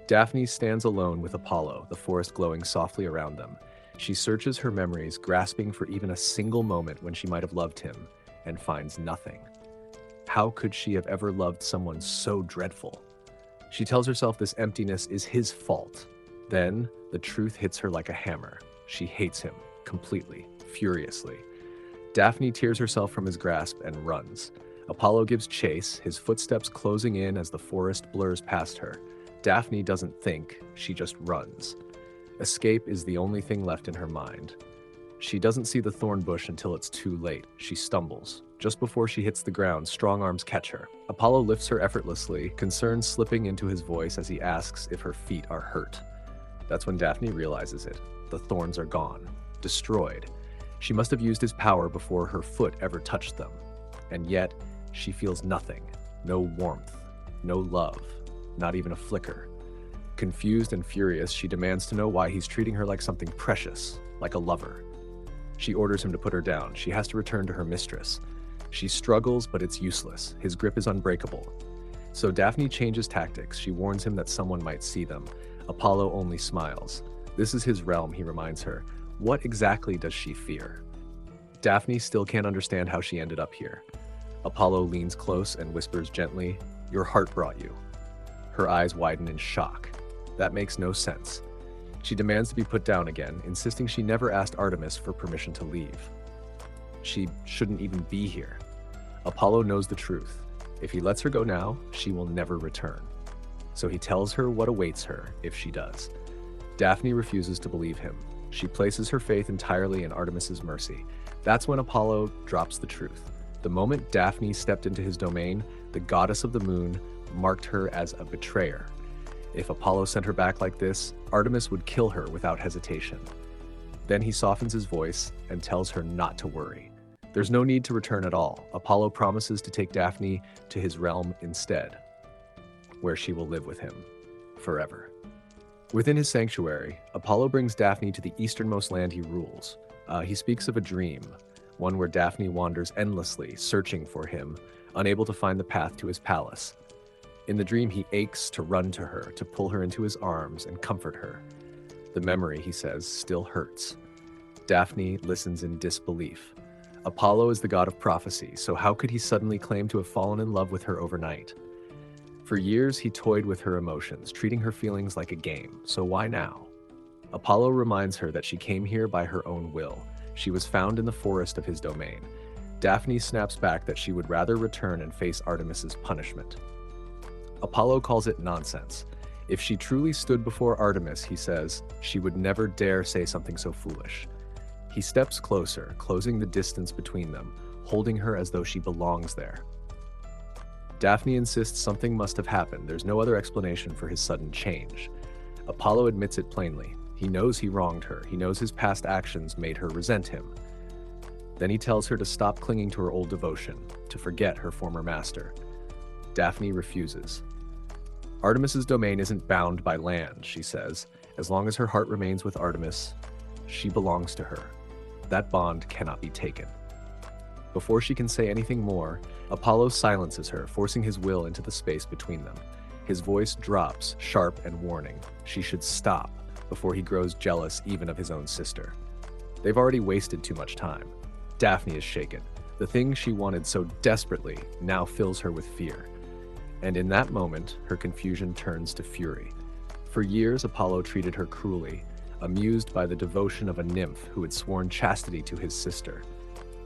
Daphne stands alone with Apollo, the forest glowing softly around them. She searches her memories, grasping for even a single moment when she might have loved him, and finds nothing. How could she have ever loved someone so dreadful? She tells herself this emptiness is his fault. Then, the truth hits her like a hammer. She hates him, completely, furiously. Daphne tears herself from his grasp and runs. Apollo gives chase, his footsteps closing in as the forest blurs past her. Daphne doesn't think, she just runs. Escape is the only thing left in her mind. She doesn't see the thorn bush until it's too late. She stumbles. Just before she hits the ground, strong arms catch her. Apollo lifts her effortlessly, concern slipping into his voice as he asks if her feet are hurt. That's when Daphne realizes it. The thorns are gone, destroyed. She must have used his power before her foot ever touched them. And yet, she feels nothing. No warmth, no love, not even a flicker. Confused and furious, she demands to know why he's treating her like something precious, like a lover. She orders him to put her down. She has to return to her mistress. She struggles, but it's useless. His grip is unbreakable. So Daphne changes tactics. She warns him that someone might see them. Apollo only smiles. This is his realm, he reminds her. What exactly does she fear? Daphne still can't understand how she ended up here. Apollo leans close and whispers gently, "Your heart brought you." Her eyes widen in shock. That makes no sense. She demands to be put down again, insisting she never asked Artemis for permission to leave. She shouldn't even be here. Apollo knows the truth. If he lets her go now, she will never return. So he tells her what awaits her if she does. Daphne refuses to believe him. She places her faith entirely in Artemis's mercy. That's when Apollo drops the truth. The moment Daphne stepped into his domain, the goddess of the moon marked her as a betrayer. If Apollo sent her back like this, Artemis would kill her without hesitation. Then he softens his voice and tells her not to worry. There's no need to return at all. Apollo promises to take Daphne to his realm instead, where she will live with him forever. Within his sanctuary, Apollo brings Daphne to the easternmost land he rules. He speaks of a dream, one where Daphne wanders endlessly, searching for him, unable to find the path to his palace. In the dream, he aches to run to her, to pull her into his arms and comfort her. The memory, he says, still hurts. Daphne listens in disbelief. Apollo is the god of prophecy, so how could he suddenly claim to have fallen in love with her overnight? For years, he toyed with her emotions, treating her feelings like a game, so why now? Apollo reminds her that she came here by her own will. She was found in the forest of his domain. Daphne snaps back that she would rather return and face Artemis's punishment. Apollo calls it nonsense. If she truly stood before Artemis, he says, she would never dare say something so foolish. He steps closer, closing the distance between them, holding her as though she belongs there. Daphne insists something must have happened. There's no other explanation for his sudden change. Apollo admits it plainly. He knows he wronged her. He knows his past actions made her resent him. Then he tells her to stop clinging to her old devotion, to forget her former master. Daphne refuses. Artemis's domain isn't bound by land, she says. As long as her heart remains with Artemis, she belongs to her. That bond cannot be taken. Before she can say anything more, Apollo silences her, forcing his will into the space between them. His voice drops, sharp and warning. She should stop before he grows jealous even of his own sister. They've already wasted too much time. Daphne is shaken. The thing she wanted so desperately now fills her with fear. And in that moment, her confusion turns to fury. For years, Apollo treated her cruelly, amused by the devotion of a nymph who had sworn chastity to his sister.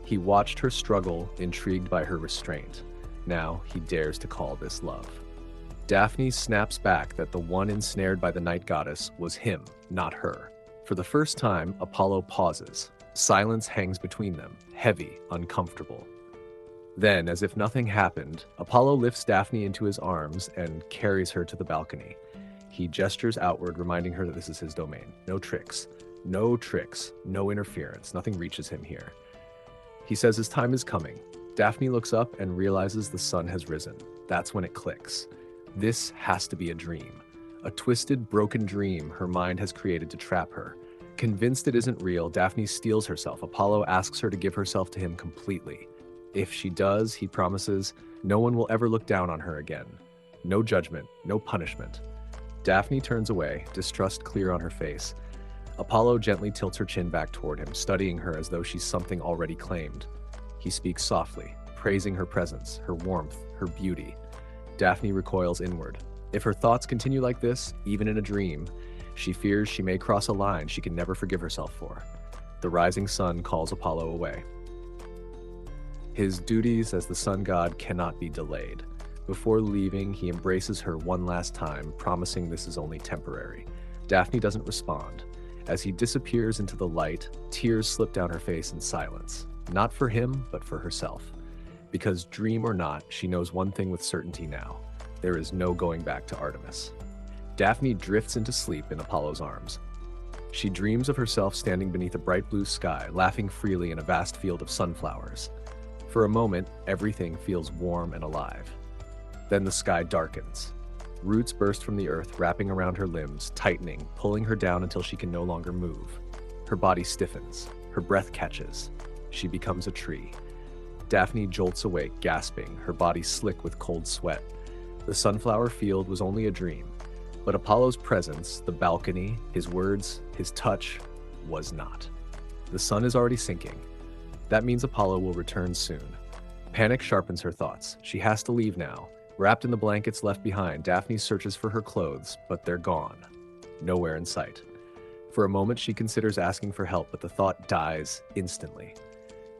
He watched her struggle, intrigued by her restraint. Now he dares to call this love. Daphne snaps back that the one ensnared by the night goddess was him, not her. For the first time, Apollo pauses. Silence hangs between them, heavy, uncomfortable. Then, as if nothing happened, Apollo lifts Daphne into his arms and carries her to the balcony. He gestures outward, reminding her that this is his domain. No tricks, no interference, nothing reaches him here. He says his time is coming. Daphne looks up and realizes the sun has risen. That's when it clicks. This has to be a dream. A twisted, broken dream her mind has created to trap her. Convinced it isn't real, Daphne steels herself. Apollo asks her to give herself to him completely. If she does, he promises, no one will ever look down on her again. No judgment, no punishment. Daphne turns away, distrust clear on her face. Apollo gently tilts her chin back toward him, studying her as though she's something already claimed. He speaks softly, praising her presence, her warmth, her beauty. Daphne recoils inward. If her thoughts continue like this, even in a dream, she fears she may cross a line she can never forgive herself for. The rising sun calls Apollo away. His duties as the sun god cannot be delayed. Before leaving, he embraces her one last time, promising this is only temporary. Daphne doesn't respond. As he disappears into the light, tears slip down her face in silence. Not for him, but for herself. Because dream or not, she knows one thing with certainty now. There is no going back to Artemis. Daphne drifts into sleep in Apollo's arms. She dreams of herself standing beneath a bright blue sky, laughing freely in a vast field of sunflowers. For a moment, everything feels warm and alive. Then the sky darkens. Roots burst from the earth, wrapping around her limbs, tightening, pulling her down until she can no longer move. Her body stiffens. Her breath catches. She becomes a tree. Daphne jolts awake, gasping, her body slick with cold sweat. The sunflower field was only a dream, but Apollo's presence, the balcony, his words, his touch, was not. The sun is already sinking. That means Apollo will return soon. Panic sharpens her thoughts. She has to leave now. Wrapped in the blankets left behind, Daphne searches for her clothes, but they're gone. Nowhere in sight. For a moment, she considers asking for help, but the thought dies instantly.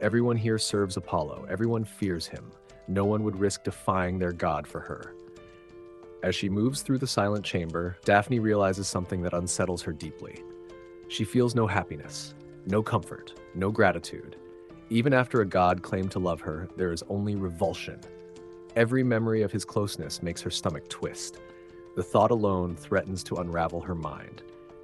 Everyone here serves Apollo. Everyone fears him. No one would risk defying their god for her. As she moves through the silent chamber, Daphne realizes something that unsettles her deeply. She feels no happiness, no comfort, no gratitude. Even after a god claimed to love her, there is only revulsion. Every memory of his closeness makes her stomach twist. The thought alone threatens to unravel her mind.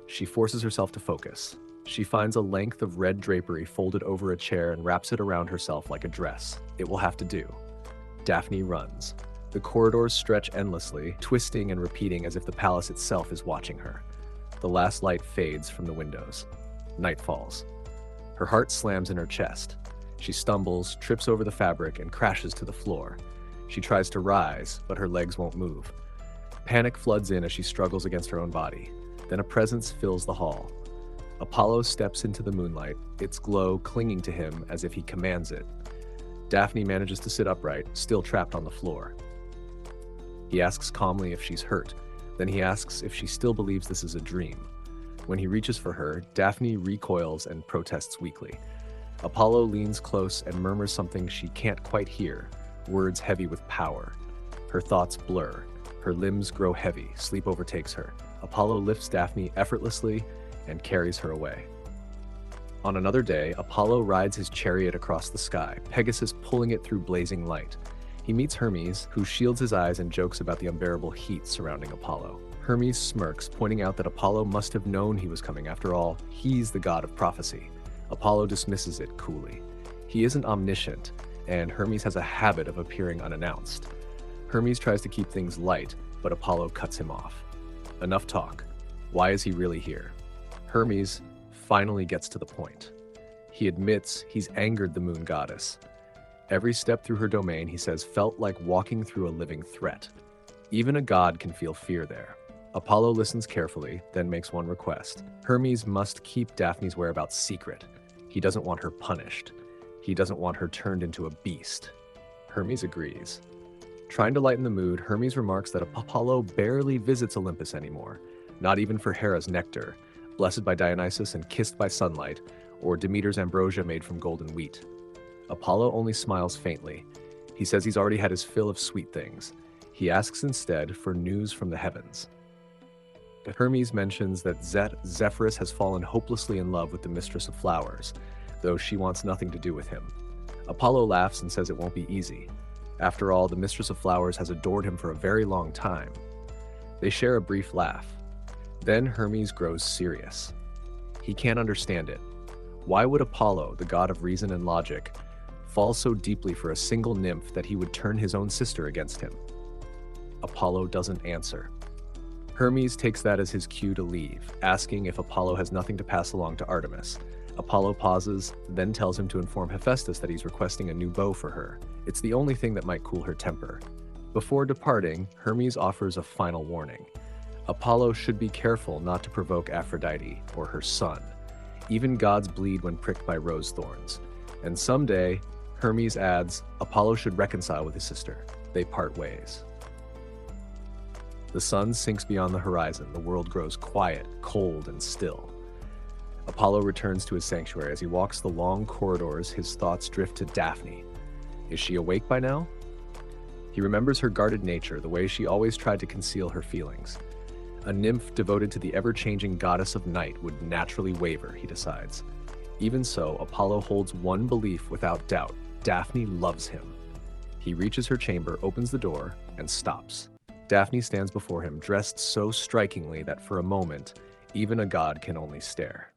She forces herself to focus. She finds a length of red drapery folded over a chair and wraps it around herself like a dress. It will have to do. Daphne runs. The corridors stretch endlessly, twisting and repeating as if the palace itself is watching her. The last light fades from the windows. Night falls. Her heart slams in her chest. She stumbles, trips over the fabric, and crashes to the floor. She tries to rise, but her legs won't move. Panic floods in as she struggles against her own body. Then a presence fills the hall. Apollo steps into the moonlight, its glow clinging to him as if he commands it. Daphne manages to sit upright, still trapped on the floor. He asks calmly if she's hurt. Then he asks if she still believes this is a dream. When he reaches for her, Daphne recoils and protests weakly. Apollo leans close and murmurs something she can't quite hear, words heavy with power. Her thoughts blur. Her limbs grow heavy. Sleep overtakes her. Apollo lifts Daphne effortlessly and carries her away. On another day, Apollo rides his chariot across the sky, Pegasus pulling it through blazing light. He meets Hermes, who shields his eyes and jokes about the unbearable heat surrounding Apollo. Hermes smirks, pointing out that Apollo must have known he was coming. After all, he's the god of prophecy. Apollo dismisses it coolly. He isn't omniscient, and Hermes has a habit of appearing unannounced. Hermes tries to keep things light, but Apollo cuts him off. Enough talk. Why is he really here? Hermes finally gets to the point. He admits he's angered the moon goddess. Every step through her domain, he says, felt like walking through a living threat. Even a god can feel fear there. Apollo listens carefully, then makes one request. Hermes must keep Daphne's whereabouts secret. He doesn't want her punished. He doesn't want her turned into a beast. Hermes agrees. Trying to lighten the mood, Hermes remarks that Apollo barely visits Olympus anymore, not even for Hera's nectar, blessed by Dionysus and kissed by sunlight, or Demeter's ambrosia made from golden wheat. Apollo only smiles faintly. He says he's already had his fill of sweet things. He asks instead for news from the heavens. Hermes mentions that Zephyrus has fallen hopelessly in love with the mistress of flowers, though she wants nothing to do with him. Apollo laughs and says it won't be easy. After all, the mistress of flowers has adored him for a very long time. They share a brief laugh. Then Hermes grows serious. He can't understand it. Why would Apollo, the god of reason and logic, fall so deeply for a single nymph that he would turn his own sister against him? Apollo doesn't answer. Hermes takes that as his cue to leave, asking if Apollo has nothing to pass along to Artemis. Apollo pauses, then tells him to inform Hephaestus that he's requesting a new bow for her. It's the only thing that might cool her temper. Before departing, Hermes offers a final warning. Apollo should be careful not to provoke Aphrodite or her son. Even gods bleed when pricked by rose thorns. And someday, Hermes adds, Apollo should reconcile with his sister. They part ways. The sun sinks beyond the horizon. The world grows quiet, cold, and still. Apollo returns to his sanctuary. As he walks the long corridors, his thoughts drift to Daphne. Is she awake by now? He remembers her guarded nature, the way she always tried to conceal her feelings. A nymph devoted to the ever-changing goddess of night would naturally waver, he decides. Even so, Apollo holds one belief without doubt. Daphne loves him. He reaches her chamber, opens the door, and stops. Daphne stands before him, dressed so strikingly that for a moment, even a god can only stare.